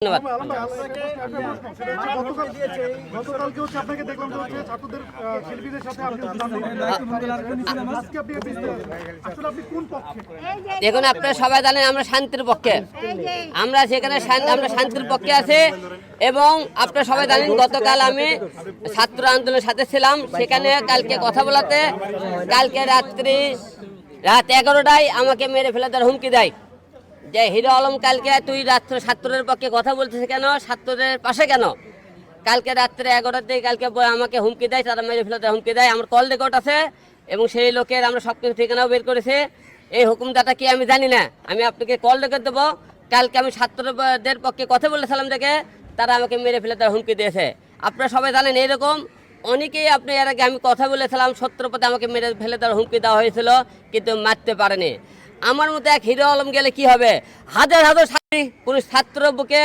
ধন্যবাদ। গতকালকে হচ্ছে আপনাকে দেখলাম যে হচ্ছে ছাত্রদের শিল্পীদের সাথে আপনি আজকে আপনি আসলে আপনি কোন পক্ষে? দেখুন, আপনারা সবাই জানেন আমরা শান্তির পক্ষে, আমরা সেখানে আমরা শান্তির পক্ষে আছি। এবং আপনারা সবাই জানেন গতকাল আমি ছাত্র আন্দোলনের সাথে ছিলাম। সেখানে কালকে কথা বলাতে কালকে রাত 11টায় আমাকে মেরে ফেলে দেওয়ার হুমকি দেয় যে হিরো আলম, কালকে তুই ছাত্রদের পক্ষে কথা বলছিস কেন, ছাত্রদের পাশে কেন? কালকে রাত্রে 11টাতে কালকে আমাকে হুমকি দেয়, তারা মেরে ফেলে দেওয়ার হুমকি দেয়। আমার কল রেকর্ড আছে এবং সেই লোকের আমরা সব কিছু ঠিকানাও বের করেছি। এই হুকুমদাতা কি আমি জানি না, আমি আপনাকে কল রেকর্ড দেবো। কালকে আমি ছাত্রদের পক্ষে কথা বলেছিলাম দেখে তারা আমাকে মেরে ফেলে দেওয়ার হুমকি দিয়েছে। আপনারা সবাই জানেন এরকম অনেকেই, আপনি এর আগে আমি কথা বলেছিলাম, সত্যপথে আমাকে মেরে ফেলে দেওয়ার হুমকি দেওয়া হয়েছিল, কিন্তু মারতে পারেনি। আমার মতো এক হিরো আলম গেলে কি হবে? হাজার হাজার ছাত্রী কোনো ছাত্র বুকে